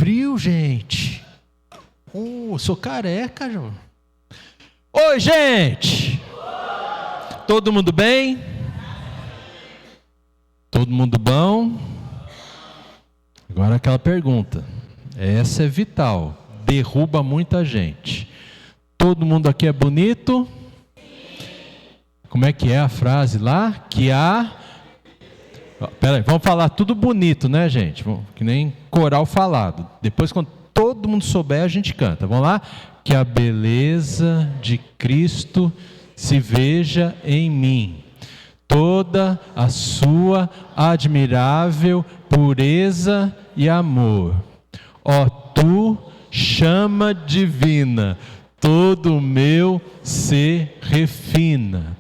frio, gente. Sou careca, João. Oi, gente. Todo mundo bem? Todo mundo bom? Agora aquela pergunta. Essa é vital. Derruba muita gente. Todo mundo aqui é bonito? Como é que é a frase lá? Peraí, vamos falar tudo bonito, né, gente? Que nem coral falado. Depois, quando todo mundo souber, a gente canta. Vamos lá? Que a beleza de Cristo se veja em mim. Toda a sua admirável pureza e amor. Ó tu, chama divina, todo o meu ser refina.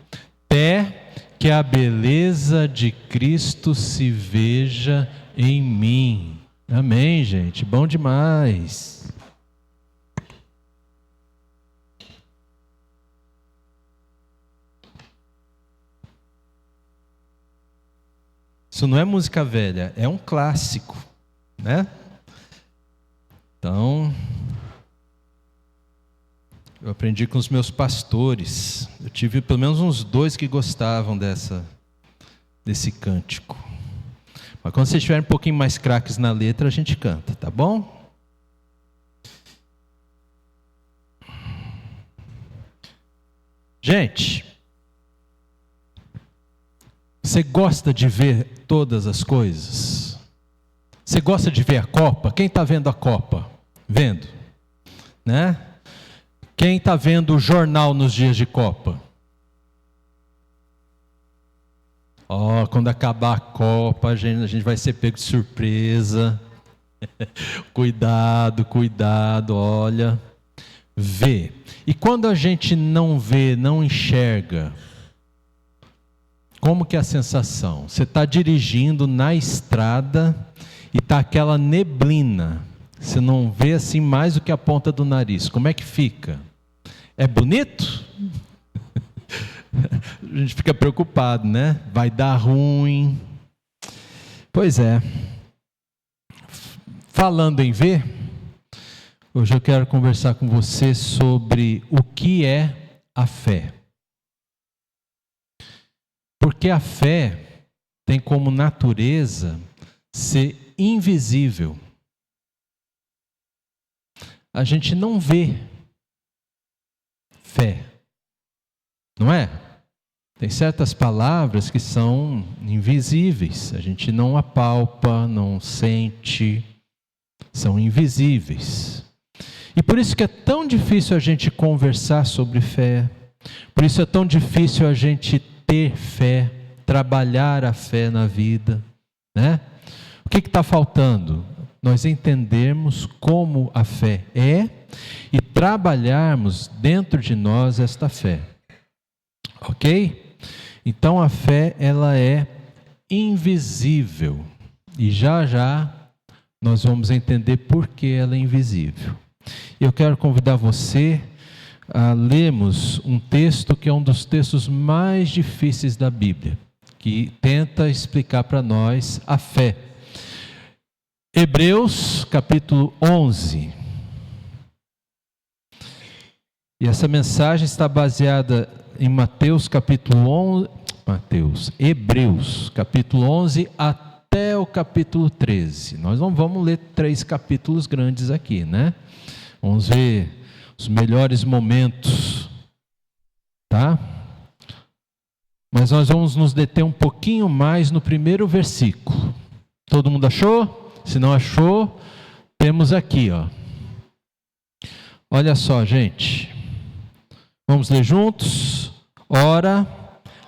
Até que a beleza de Cristo se veja em mim. Amém, gente? Bom demais. Isso não é música velha, é um clássico, né? Então, eu aprendi com os meus pastores. Eu tive pelo menos uns 2 que gostavam desse cântico. Mas quando vocês estiverem um pouquinho mais craques na letra, a gente canta, tá bom? Gente, você gosta de ver todas as coisas? Você gosta de ver a Copa? Quem está vendo a Copa? Vendo, né? Quem está vendo o jornal nos dias de Copa? Quando acabar a Copa, a gente vai ser pego de surpresa. Cuidado, olha. Vê. E quando a gente não vê, não enxerga, como que é a sensação? Você está dirigindo na estrada e está aquela neblina. Você não vê assim mais do que a ponta do nariz. Como é que fica? É bonito? A gente fica preocupado, né? Vai dar ruim. Pois é. Falando em ver, hoje eu quero conversar com você sobre o que é a fé. Porque a fé tem como natureza ser invisível. A gente não vê fé, não é? Tem certas palavras que são invisíveis, a gente não apalpa, não sente, são invisíveis. E por isso que é tão difícil a gente conversar sobre fé, por isso é tão difícil a gente ter fé, trabalhar a fé na vida, né? O que está faltando? Nós entendermos como a fé é e trabalharmos dentro de nós esta fé. Ok? Então a fé, ela é invisível. E já nós vamos entender por que ela é invisível. Eu quero convidar você a lermos um texto que é um dos textos mais difíceis da Bíblia, que tenta explicar para nós a fé. Hebreus capítulo 11. E essa mensagem está baseada em Hebreus capítulo 11 até o capítulo 13. Nós não vamos ler 3 capítulos grandes aqui, né? Vamos ver os melhores momentos, tá? Mas nós vamos nos deter um pouquinho mais no primeiro versículo. Todo mundo achou? Se não achou, temos aqui, ó. Olha só, gente. Vamos ler juntos? Ora,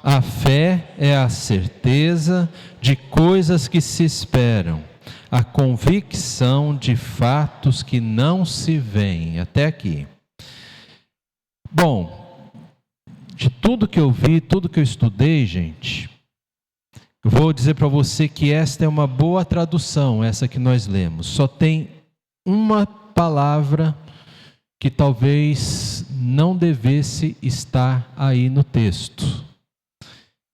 a fé é a certeza de coisas que se esperam, a convicção de fatos que não se veem. Até aqui. Bom, de tudo que eu vi, tudo que eu estudei, gente, eu vou dizer para você que esta é uma boa tradução, essa que nós lemos. Só tem uma palavra que talvez não devesse estar aí no texto,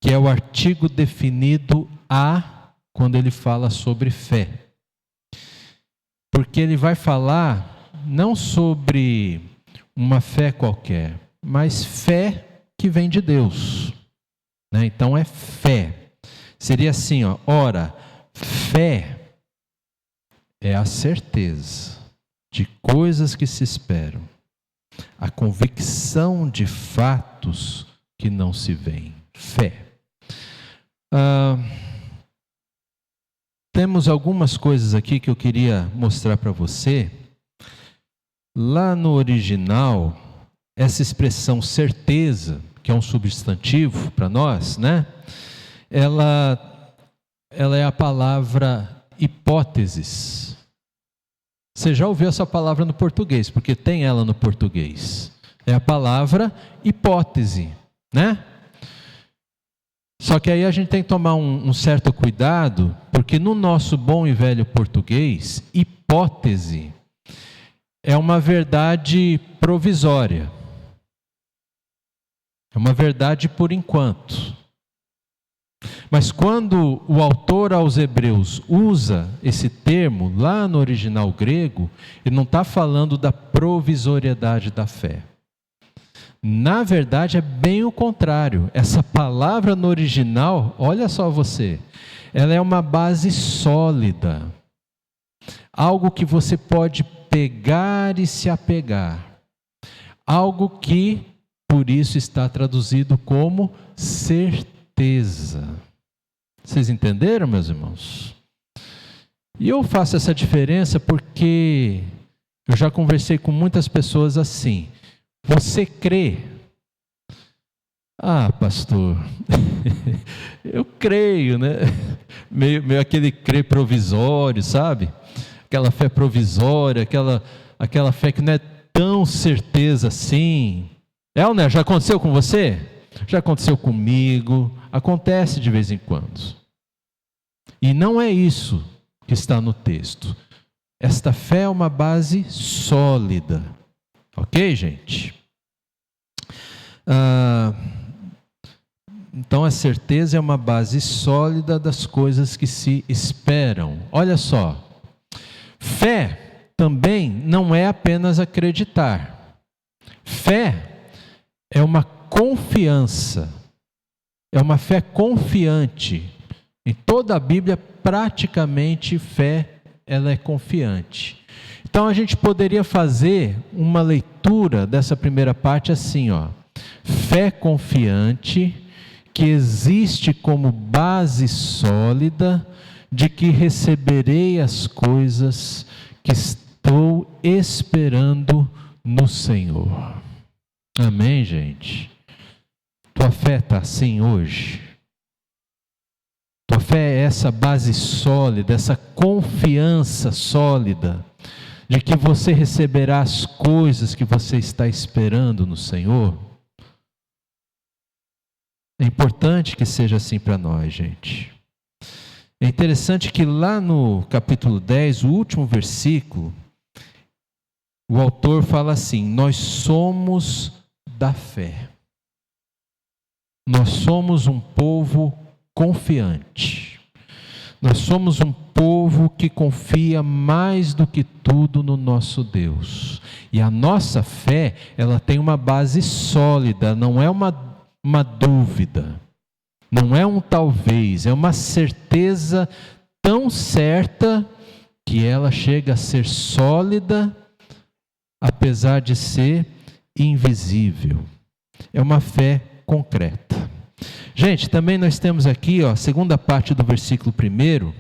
que é o artigo definido a, quando ele fala sobre fé. porque ele vai falar não sobre uma fé qualquer, mas fé que vem de Deus, né? Então é fé. Seria assim, ó, ora, fé é a certeza de coisas que se esperam, a convicção de fatos que não se veem. Fé. Temos algumas coisas aqui que eu queria mostrar para você. Lá no original, essa expressão certeza, que é um substantivo para nós, né? Ela é a palavra hipóteses. Você já ouviu essa palavra no português, porque tem ela no português. É a palavra hipótese, né? Só que aí a gente tem que tomar um certo cuidado, porque no nosso bom e velho português, hipótese é uma verdade provisória. É uma verdade por enquanto. Mas quando o autor aos Hebreus usa esse termo, lá no original grego, ele não está falando da provisoriedade da fé. Na verdade, é bem o contrário. Essa palavra no original, olha só você, ela é uma base sólida. Algo que você pode pegar e se apegar. Algo que, por isso, está traduzido como certeza. Vocês entenderam, meus irmãos? E eu faço essa diferença porque eu já conversei com muitas pessoas assim. Você crê? Ah, pastor, eu creio, né? Meio aquele crer provisório, sabe? Aquela fé provisória, aquela fé que não é tão certeza assim. É ou não é? Já aconteceu com você? Já aconteceu comigo, acontece de vez em quando. E não é isso que está no texto. Esta fé é uma base sólida. Ok, gente? Então a certeza é uma base sólida das coisas que se esperam. Olha só, fé também não é apenas acreditar. Fé é uma confiança, é uma fé confiante. Em toda a Bíblia, praticamente, fé ela é confiante. Então a gente poderia fazer uma leitura dessa primeira parte assim, ó. Fé confiante, que existe como base sólida de que receberei as coisas que estou esperando no Senhor. Amém, gente? Tua fé está assim hoje? Tua fé é essa base sólida, essa confiança sólida de que você receberá as coisas que você está esperando no Senhor? É importante que seja assim para nós, gente. É interessante que lá no capítulo 10, o último versículo, o autor fala assim: nós somos da fé. Nós somos um povo confiante. Nós somos um povo que confia mais do que tudo no nosso Deus. E a nossa fé, ela tem uma base sólida, não é uma dúvida, não é um talvez, é uma certeza tão certa que ela chega a ser sólida, apesar de ser invisível. É uma fé concreta. Gente, também nós temos aqui, ó, a segunda parte do versículo 1,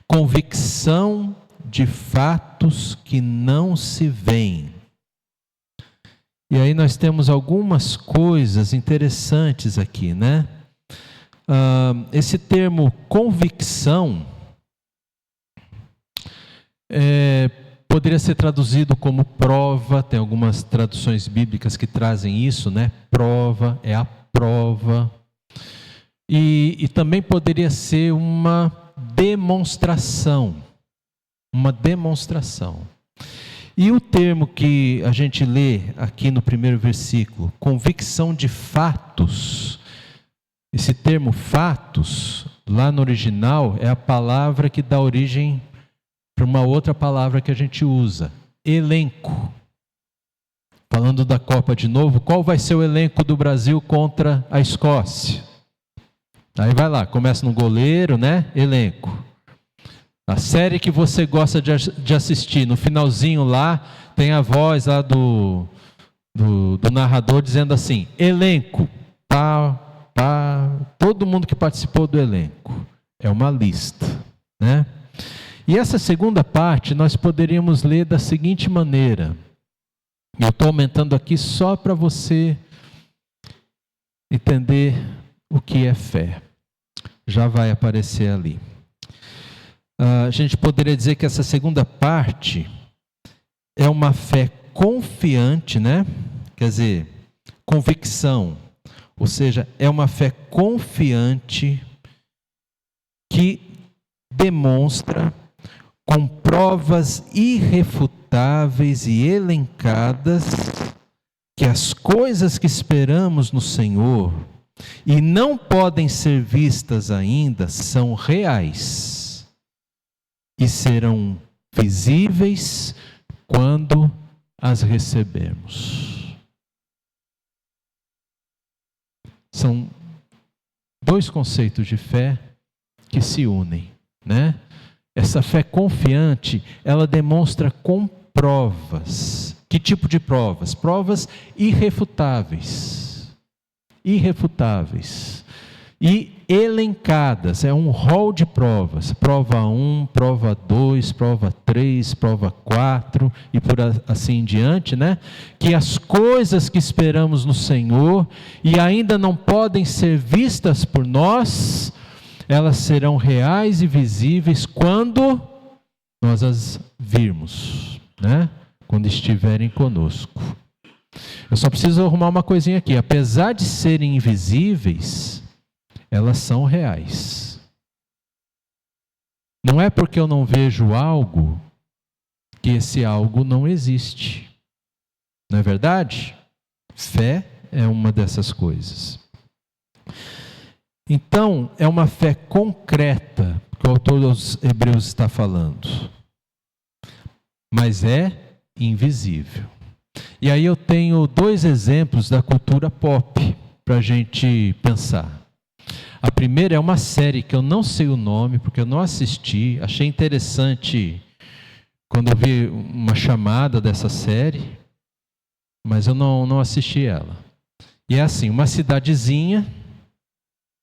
convicção de fatos que não se veem. E aí nós temos algumas coisas interessantes aqui, né? Esse termo convicção poderia ser traduzido como prova, tem algumas traduções bíblicas que trazem isso, né? Prova, é a prova. E também poderia ser uma demonstração. Uma demonstração. E o termo que a gente lê aqui no primeiro versículo, convicção de fatos. Esse termo fatos, lá no original, é a palavra que dá origem para uma outra palavra que a gente usa: elenco. Falando da Copa de novo, qual vai ser o elenco do Brasil contra a Escócia? Aí vai lá, começa no goleiro, né? Elenco. A série que você gosta de assistir, no finalzinho lá, tem a voz lá do narrador dizendo assim: elenco, todo mundo que participou do elenco. É uma lista, né? E essa segunda parte nós poderíamos ler da seguinte maneira. Eu estou aumentando aqui só para você entender o que é fé. Já vai aparecer ali. A gente poderia dizer que essa segunda parte é uma fé confiante, né? Quer dizer, convicção. Ou seja, é uma fé confiante que demonstra com provas irrefutáveis e elencadas que as coisas que esperamos no Senhor e não podem ser vistas ainda são reais e serão visíveis quando as recebermos. São dois conceitos de fé que se unem, né? Essa fé confiante, ela demonstra com provas. Que tipo de provas? Provas irrefutáveis. Irrefutáveis. E elencadas, é um rol de provas. Prova 1, prova 2, prova 3, prova 4 e por assim em diante, né? Que as coisas que esperamos no Senhor e ainda não podem ser vistas por nós, elas serão reais e visíveis quando nós as virmos, né? Quando estiverem conosco. Eu só preciso arrumar uma coisinha aqui. Apesar de serem invisíveis, elas são reais. Não é porque eu não vejo algo que esse algo não existe. Não é verdade? Fé é uma dessas coisas. Então, é uma fé concreta que o autor dos Hebreus está falando. Mas é invisível. E aí eu tenho dois exemplos da cultura pop para a gente pensar. A primeira é uma série que eu não sei o nome, porque eu não assisti. Achei interessante quando eu vi uma chamada dessa série, mas eu não assisti ela. E é assim, uma cidadezinha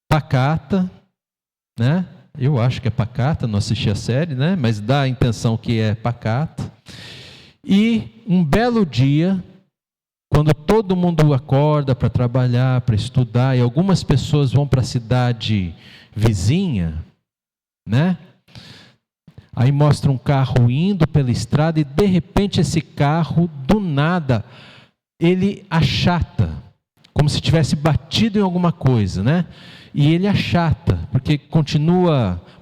pacata, né? Eu acho que é pacata, não assisti a série, né? Mas dá a intenção que é pacata. E um belo dia, quando todo mundo acorda para trabalhar, para estudar, e algumas pessoas vão para a cidade vizinha, né? Aí mostra um carro indo pela estrada e de repente esse carro, do nada, ele achata, como se tivesse batido em alguma coisa, né? E ele achata, porque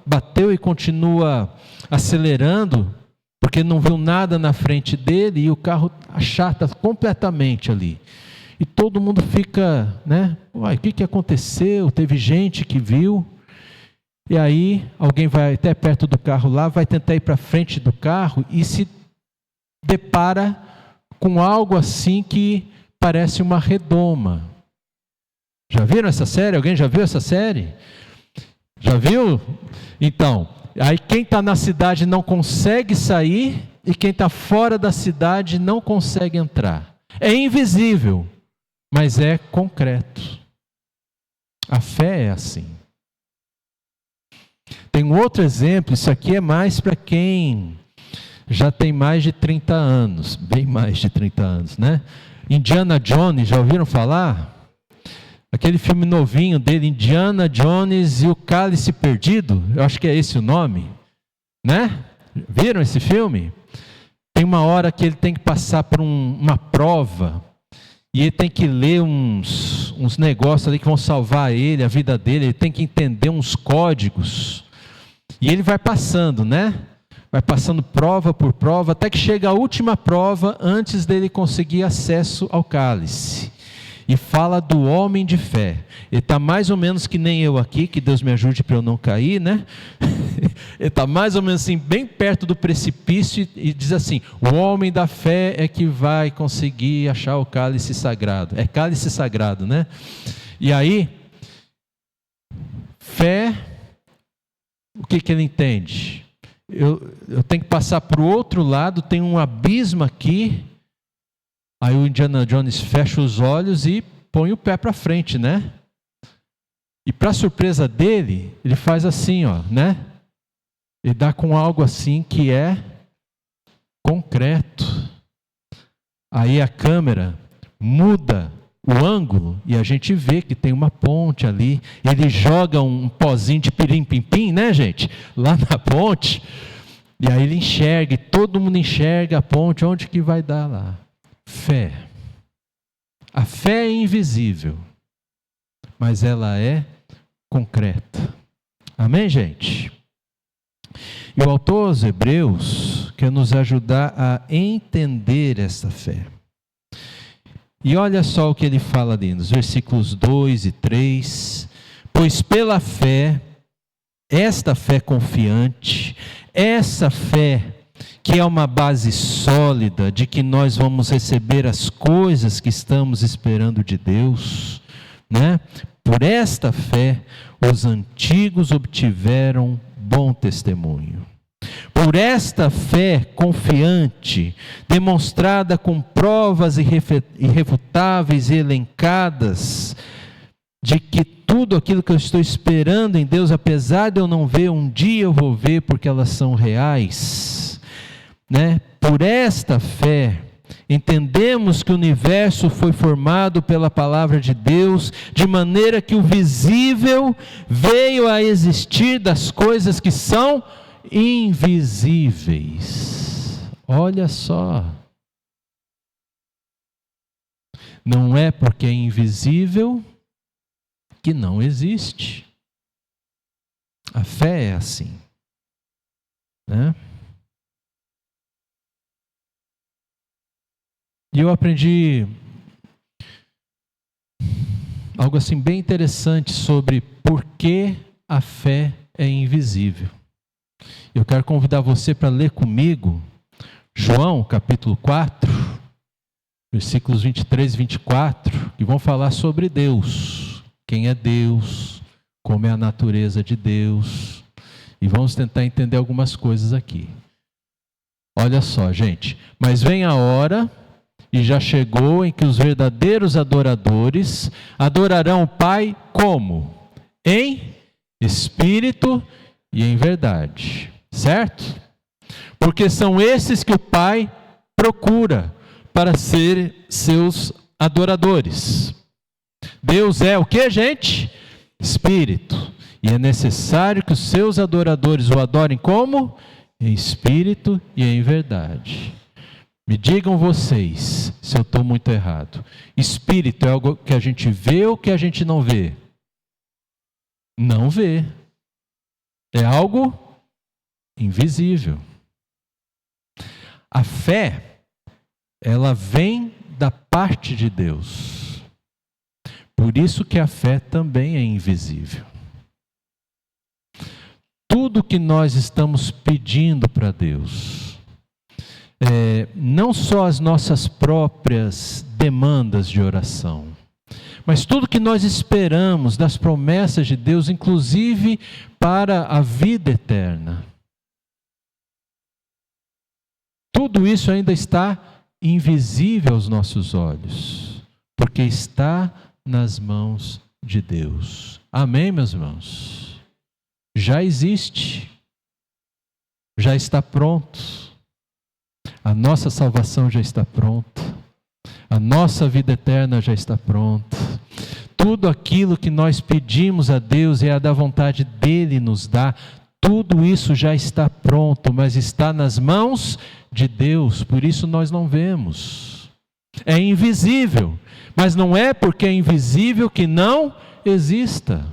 bateu e continua acelerando, porque não viu nada na frente dele e o carro achata completamente ali. E todo mundo fica, né? Uai, o que aconteceu? Teve gente que viu. E aí alguém vai até perto do carro lá, vai tentar ir para frente do carro e se depara com algo assim que parece uma redoma. Já viram essa série? Alguém já viu essa série? Já viu? Então, aí quem está na cidade não consegue sair e quem está fora da cidade não consegue entrar. É invisível, mas é concreto. A fé é assim. Tem um outro exemplo, isso aqui é mais para quem já tem mais de 30 anos, bem mais de 30 anos, né? Indiana Jones, já ouviram falar? Aquele filme novinho dele, Indiana Jones e o Cálice Perdido, eu acho que é esse o nome, né? Viram esse filme? Tem uma hora que ele tem que passar por uma prova, e ele tem que ler uns negócios ali que vão salvar ele, a vida dele, ele tem que entender uns códigos, e ele vai passando, né? Vai passando prova por prova, até que chega a última prova, antes dele conseguir acesso ao cálice. E fala do homem de fé. Ele está mais ou menos que nem eu aqui, que Deus me ajude para eu não cair, né? Ele está mais ou menos assim, bem perto do precipício, e diz assim: o homem da fé é que vai conseguir achar o cálice sagrado. É cálice sagrado, né? E aí, fé, o que ele entende? Eu tenho que passar para o outro lado, tem um abismo aqui. Aí o Indiana Jones fecha os olhos e põe o pé para frente, né? E para surpresa dele, ele faz assim, ó, né? Ele dá com algo assim que é concreto. Aí a câmera muda o ângulo e a gente vê que tem uma ponte ali. Ele joga um pozinho de pirim-pim-pim, né, gente? Lá na ponte. E aí ele enxerga, e todo mundo enxerga a ponte. Onde que vai dar lá? Fé. A fé é invisível, mas ela é concreta. Amém, gente? E o autor aos Hebreus quer nos ajudar a entender essa fé. E olha só o que ele fala ali nos versículos 2 e 3. Pois pela fé, esta fé confiante, essa fé que é uma base sólida de que nós vamos receber as coisas que estamos esperando de Deus, né? Por esta fé, os antigos obtiveram bom testemunho. Por esta fé confiante, demonstrada com provas irrefutáveis e elencadas, de que tudo aquilo que eu estou esperando em Deus, apesar de eu não ver, um dia eu vou ver porque elas são reais, né? Por esta fé, entendemos que o universo foi formado pela palavra de Deus, de maneira que o visível veio a existir das coisas que são invisíveis. Olha só. Não é porque é invisível que não existe. A fé é assim, né? E eu aprendi algo assim bem interessante sobre por que a fé é invisível. Eu quero convidar você para ler comigo João capítulo 4, versículos 23 e 24, que vão falar sobre Deus. Quem é Deus, como é a natureza de Deus. E vamos tentar entender algumas coisas aqui. Olha só, gente. Mas vem a hora, e já chegou, em que os verdadeiros adoradores adorarão o Pai como? Em espírito e em verdade. Certo? Porque são esses que o Pai procura para ser seus adoradores. Deus é o que, gente? Espírito. E é necessário que os seus adoradores o adorem como? Em espírito e em verdade. Me digam vocês se eu estou muito errado. Espírito é algo que a gente vê ou que a gente não vê? Não vê. É algo invisível. A fé, ela vem da parte de Deus. Por isso que a fé também é invisível. Tudo que nós estamos pedindo para Deus, não só as nossas próprias demandas de oração, mas tudo que nós esperamos das promessas de Deus, inclusive para a vida eterna, tudo isso ainda está invisível aos nossos olhos, porque está nas mãos de Deus. Amém, meus irmãos? Já existe, já está pronto. A nossa salvação já está pronta. A nossa vida eterna já está pronta. Tudo aquilo que nós pedimos a Deus e a da vontade dEle nos dá, tudo isso já está pronto, mas está nas mãos de Deus, por isso nós não vemos. É invisível, mas não é porque é invisível que não exista.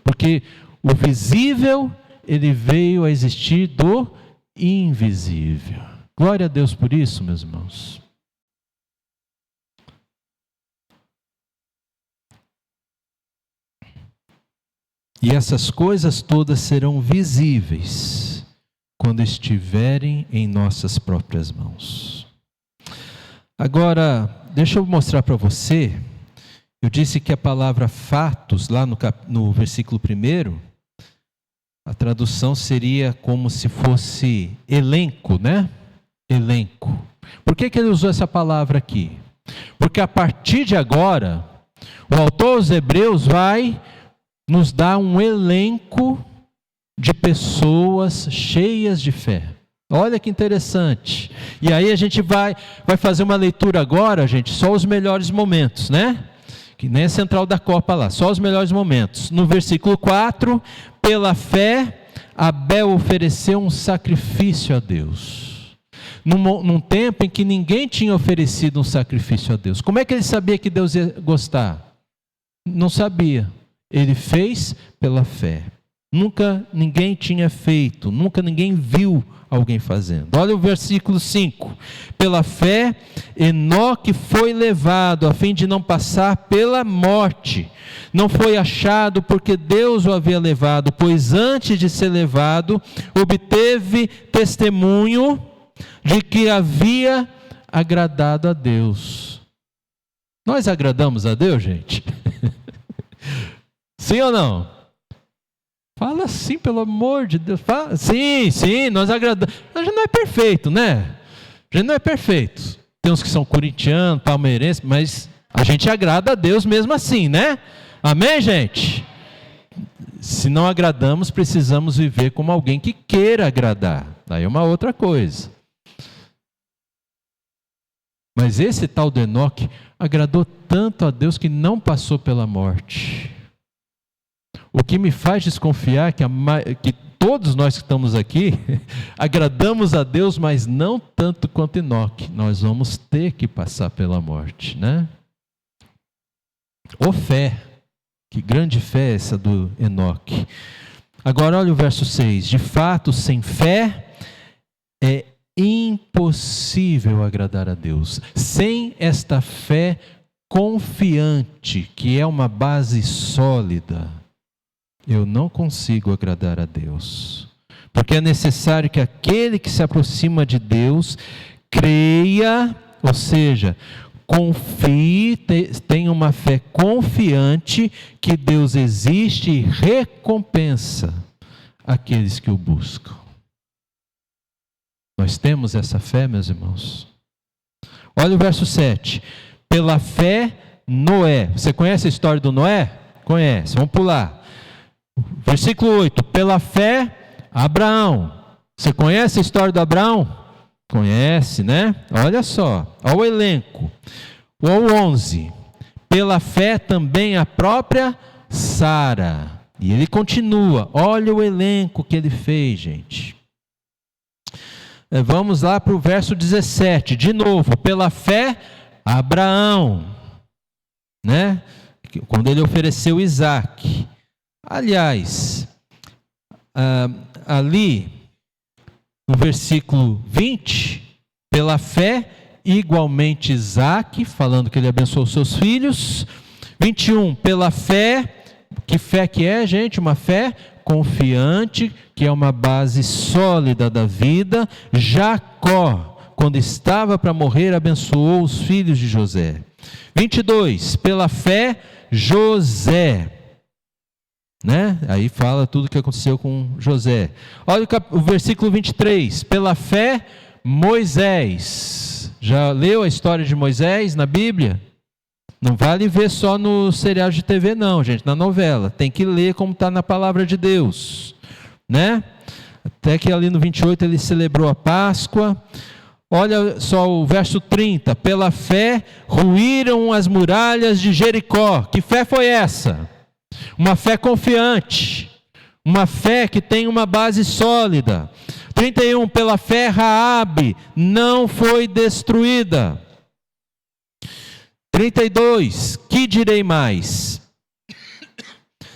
Porque o visível, ele veio a existir do invisível. Glória a Deus por isso, meus irmãos. E essas coisas todas serão visíveis quando estiverem em nossas próprias mãos. Agora, deixa eu mostrar para você. Eu disse que a palavra fatos, lá no versículo 1, a tradução seria como se fosse elenco, né? Elenco. Por que ele usou essa palavra aqui? Porque a partir de agora, o autor aos Hebreus vai nos dar um elenco de pessoas cheias de fé. Olha que interessante. E aí a gente vai fazer uma leitura agora, gente, só os melhores momentos, né? Que nem a central da Copa lá, só os melhores momentos. No versículo 4, pela fé, Abel ofereceu um sacrifício a Deus. Num tempo em que ninguém tinha oferecido um sacrifício a Deus. Como é que ele sabia que Deus ia gostar? Não sabia. Ele fez pela fé. Nunca ninguém tinha feito, nunca ninguém viu alguém fazendo. Olha o versículo 5. Pela fé, Enoque foi levado a fim de não passar pela morte. Não foi achado porque Deus o havia levado, pois antes de ser levado, obteve testemunho de que havia agradado a Deus. Nós agradamos a Deus, gente? Sim ou não? Fala sim, pelo amor de Deus. Fala. Sim, nós agradamos. A gente não é perfeito, né? A gente não é perfeito. Tem uns que são corintianos, palmeirenses, mas a gente agrada a Deus mesmo assim, né? Amém, gente? Se não agradamos, precisamos viver como alguém que queira agradar. Aí é uma outra coisa. Mas esse tal de Enoque agradou tanto a Deus que não passou pela morte. O que me faz desconfiar que todos nós que estamos aqui agradamos a Deus, mas não tanto quanto Enoque. Nós vamos ter que passar pela morte, né? Ô fé, que grande fé é essa do Enoque. Agora olha o verso 6. De fato, sem fé é impossível agradar a Deus. Sem esta fé confiante, que é uma base sólida, eu não consigo agradar a Deus. Porque é necessário que aquele que se aproxima de Deus creia, ou seja, confie, tenha uma fé confiante que Deus existe e recompensa aqueles que o buscam. Nós temos essa fé, meus irmãos? Olha o verso 7. Pela fé, Noé. Você conhece a história do Noé? Conhece, vamos pular. Versículo 8, pela fé, Abraão. Você conhece a história do Abraão? Conhece, né? Olha só, olha o elenco. O 11, pela fé também a própria Sara. E ele continua, olha o elenco que ele fez, gente. Vamos lá para o verso 17, de novo, pela fé, Abraão, né? Quando ele ofereceu Isaque. Aliás, ali no versículo 20, pela fé, igualmente Isaque, falando que ele abençoou seus filhos. 21, pela fé, que fé que é, gente? Uma fé confiante, que é uma base sólida da vida. Jacó, quando estava para morrer, abençoou os filhos de José. 22, pela fé, José. Né? Aí fala tudo o que aconteceu com José. Olha o versículo 23. Pela fé, Moisés. Já leu a história de Moisés na Bíblia? Não vale ver só no serial de TV não, gente, na novela. Tem que ler como está na palavra de Deus, né? Até que ali no 28 ele celebrou a Páscoa. Olha só o verso 30. Pela fé, ruíram as muralhas de Jericó. Que fé foi essa? Uma fé confiante, uma fé que tem uma base sólida. 31, pela fé Raabe não foi destruída. 32, que direi mais?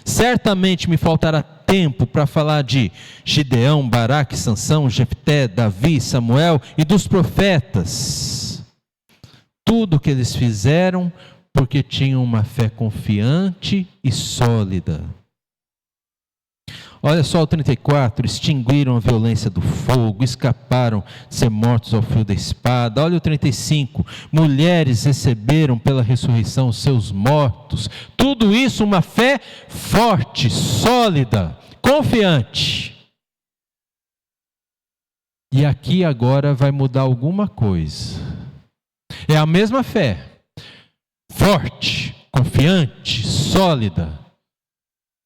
Certamente me faltará tempo para falar de Gideão, Baraque, Sansão, Jefté, Davi, Samuel e dos profetas. Tudo o que eles fizeram porque tinham uma fé confiante e sólida. Olha só o 34, extinguiram a violência do fogo, escaparam de ser mortos ao fio da espada. Olha o 35, mulheres receberam pela ressurreição os seus mortos. Tudo isso uma fé forte, sólida, confiante. E aqui agora vai mudar alguma coisa. É a mesma fé, forte, confiante, sólida.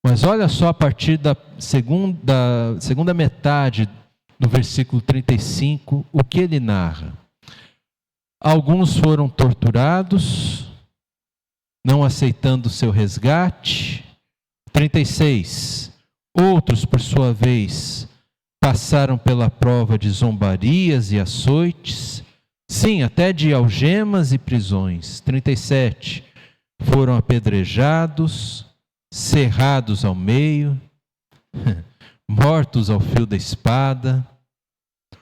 Mas olha só a partir da segunda metade do versículo 35, o que ele narra. Alguns foram torturados, não aceitando o seu resgate. 36. Outros, por sua vez, passaram pela prova de zombarias e açoites, sim, até de algemas e prisões. 37. Foram apedrejados, cerrados ao meio, mortos ao fio da espada,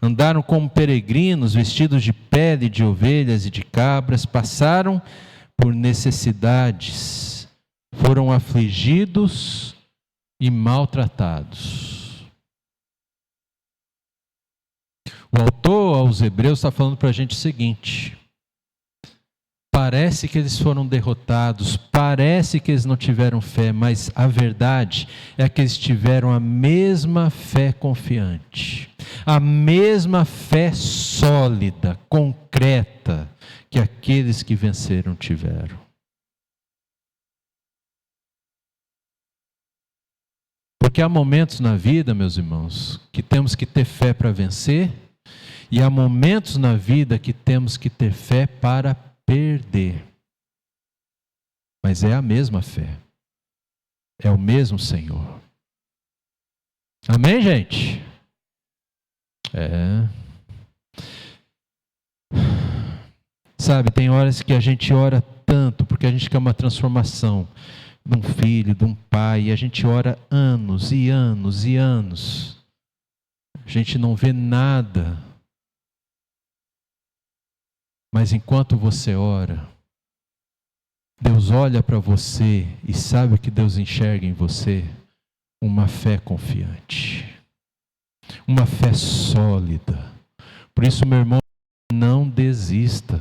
andaram como peregrinos vestidos de pele de ovelhas e de cabras, passaram por necessidades, foram afligidos e maltratados. O autor aos Hebreus está falando para a gente o seguinte: parece que eles foram derrotados, parece que eles não tiveram fé, mas a verdade é que eles tiveram a mesma fé confiante, a mesma fé sólida, concreta, que aqueles que venceram tiveram. Porque há momentos na vida, meus irmãos, que temos que ter fé para vencer, e há momentos na vida que temos que ter fé para perder. Mas é a mesma fé. É o mesmo Senhor. Amém, gente? Sabe, tem horas que a gente ora tanto, porque a gente quer uma transformação de um filho, de um pai, e a gente ora anos e anos e anos. A gente não vê nada. Mas enquanto você ora, Deus olha para você e sabe o que Deus enxerga em você? Uma fé confiante, uma fé sólida. Por isso, meu irmão, não desista.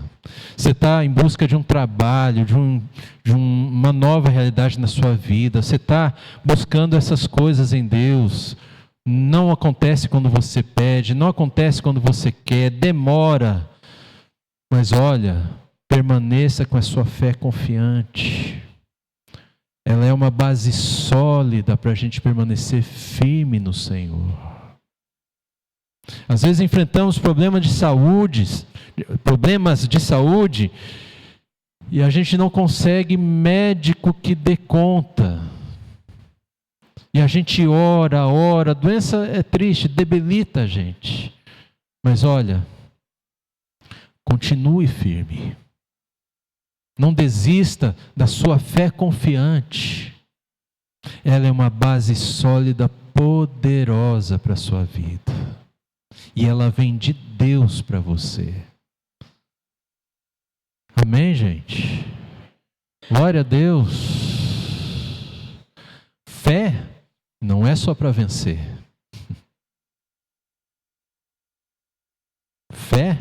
Você está em busca de um trabalho, de uma nova realidade na sua vida. Você está buscando essas coisas em Deus. Não acontece quando você pede, não acontece quando você quer, demora. Mas olha, permaneça com a sua fé confiante. Ela é uma base sólida para a gente permanecer firme no Senhor. Às vezes enfrentamos problemas de saúde, e a gente não consegue médico que dê conta. E a gente ora, a doença é triste, debilita a gente. Mas olha, continue firme. Não desista da sua fé confiante. Ela é uma base sólida, poderosa para a sua vida. E ela vem de Deus para você. Amém, gente? Glória a Deus. Fé não é só para vencer. Fé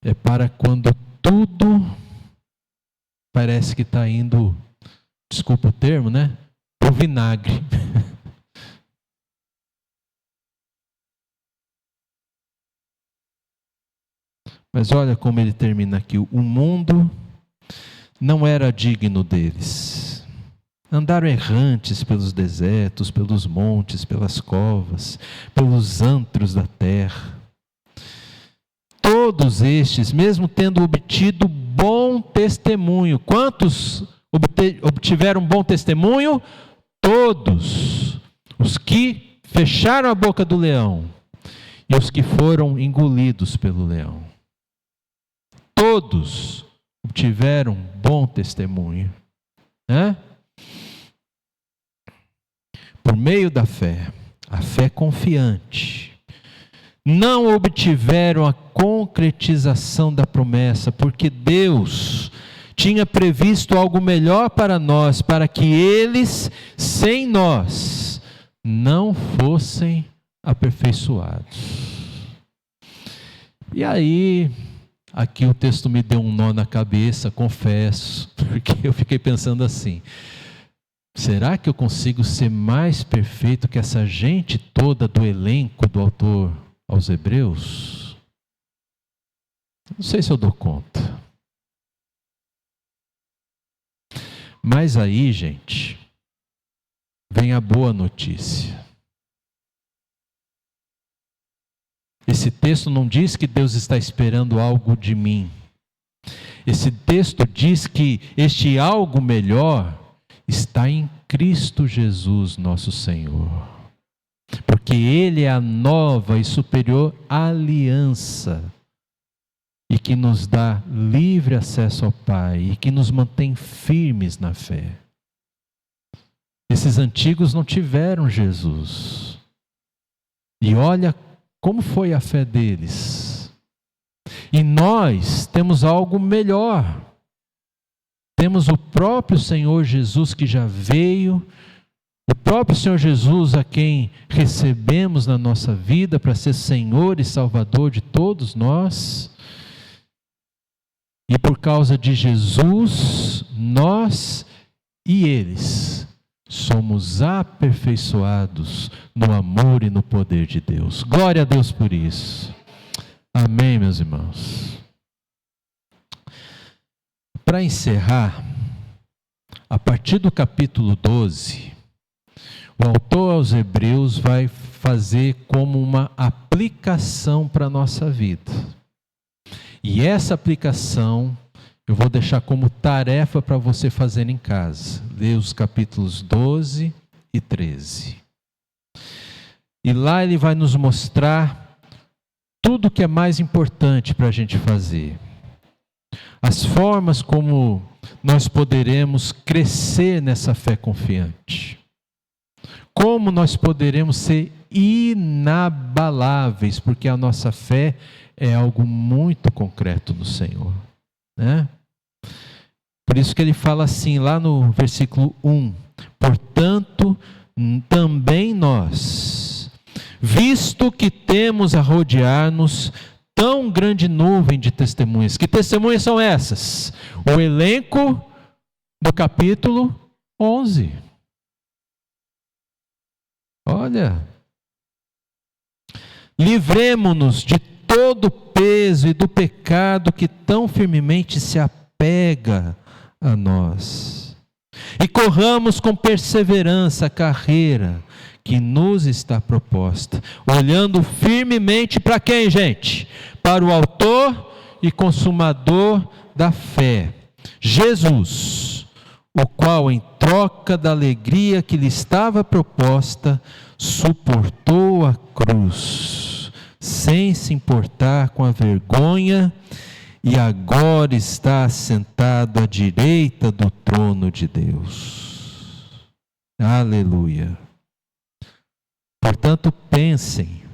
é para quando tudo parece que está indo, desculpa o termo, né? Pro vinagre. Mas olha como ele termina aqui. O mundo não era digno deles. Andaram errantes pelos desertos, pelos montes, pelas covas, pelos antros da terra. Todos estes, mesmo tendo obtido bom testemunho. Quantos obtiveram bom testemunho? Todos. Os que fecharam a boca do leão e os que foram engolidos pelo leão. Todos obtiveram bom testemunho. Né? Por meio da fé, a fé confiante, não obtiveram a concretização da promessa, porque Deus tinha previsto algo melhor para nós, para que eles, sem nós, não fossem aperfeiçoados. E aí, aqui o texto me deu um nó na cabeça, confesso, porque eu fiquei pensando assim: será que eu consigo ser mais perfeito que essa gente toda do elenco do autor aos Hebreus? Não sei se eu dou conta. Mas aí, gente, vem a boa notícia. Esse texto não diz que Deus está esperando algo de mim. Esse texto diz que este algo melhor está em Cristo Jesus, nosso Senhor. Porque Ele é a nova e superior aliança, e que nos dá livre acesso ao Pai, e que nos mantém firmes na fé. Esses antigos não tiveram Jesus. E olha como foi a fé deles. E nós temos algo melhor. Temos o próprio Senhor Jesus que já veio, o próprio Senhor Jesus a quem recebemos na nossa vida para ser Senhor e Salvador de todos nós. E por causa de Jesus, nós e eles somos aperfeiçoados no amor e no poder de Deus. Glória a Deus por isso. Amém, meus irmãos. Para encerrar, a partir do capítulo 12, o autor aos Hebreus vai fazer como uma aplicação para a nossa vida. E essa aplicação eu vou deixar como tarefa para você fazer em casa. Lê os capítulos 12 e 13. E lá ele vai nos mostrar tudo o que é mais importante para a gente fazer. As formas como nós poderemos crescer nessa fé confiante. Como nós poderemos ser inabaláveis, porque a nossa fé é algo muito concreto no Senhor, né? Por isso que ele fala assim, lá no versículo 1: portanto, também nós, visto que temos a rodear-nos tão grande nuvem de testemunhas. Que testemunhas são essas? O elenco do capítulo 11. Olha, livremo-nos de todo o peso e do pecado que tão firmemente se apega a nós, e corramos com perseverança a carreira que nos está proposta, olhando firmemente para quem, gente? Para o autor e consumador da fé, Jesus, o qual, em troca da alegria que lhe estava proposta, suportou a cruz, sem se importar com a vergonha, e agora está assentado à direita do trono de Deus. Aleluia. Portanto, pensem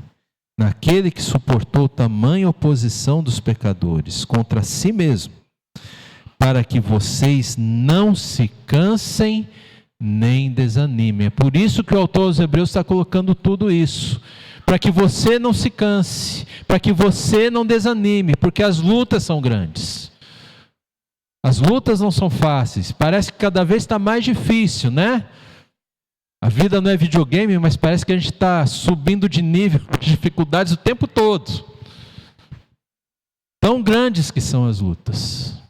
naquele que suportou tamanha oposição dos pecadores contra si mesmo, para que vocês não se cansem nem desanimem. É por isso que o autor aos Hebreus está colocando tudo isso, para que você não se canse, para que você não desanime, porque as lutas são grandes. As lutas não são fáceis, parece que cada vez está mais difícil, né? A vida não é videogame, mas parece que a gente está subindo de nível, de dificuldades o tempo todo. Tão grandes que são as lutas.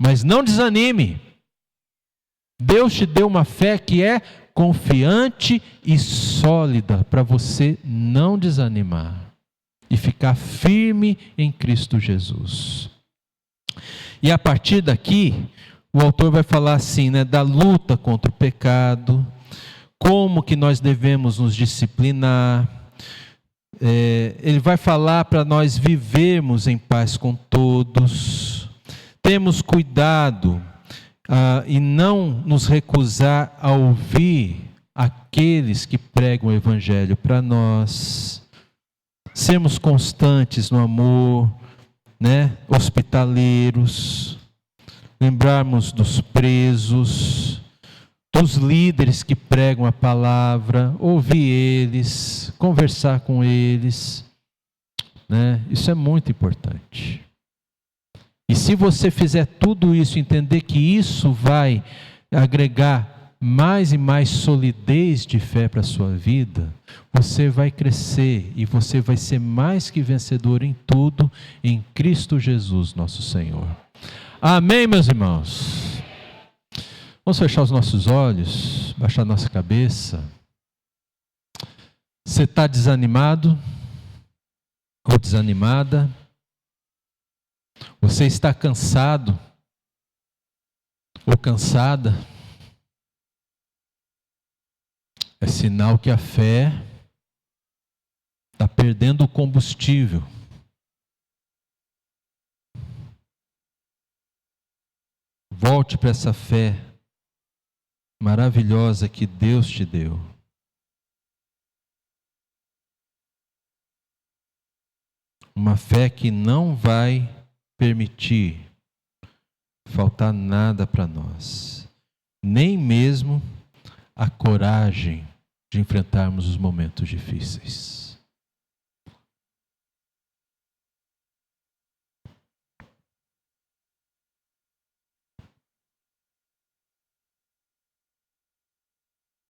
Mas não desanime. Deus te deu uma fé que é confiante e sólida para você não desanimar e ficar firme em Cristo Jesus. E a partir daqui, o autor vai falar assim, né, da luta contra o pecado, como que nós devemos nos disciplinar. Ele vai falar para nós vivermos em paz com todos, temos cuidado e não nos recusar a ouvir aqueles que pregam o evangelho para nós, sermos constantes no amor, né? Hospitaleiros, lembrarmos dos presos. dos líderes que pregam a palavra, ouvir eles, conversar com eles, né? Isso é muito importante. E se você fizer tudo isso, entender que isso vai agregar mais e mais solidez de fé para a sua vida, você vai crescer e você vai ser mais que vencedor em tudo, em Cristo Jesus, nosso Senhor. Amém, meus irmãos? Vamos fechar os nossos olhos, baixar nossa cabeça. Você está desanimado ou desanimada? Você está cansado ou cansada? É sinal que a fé está perdendo o combustível. Volte para essa fé maravilhosa que Deus te deu. Uma fé que não vai permitir faltar nada para nós, nem mesmo a coragem de enfrentarmos os momentos difíceis.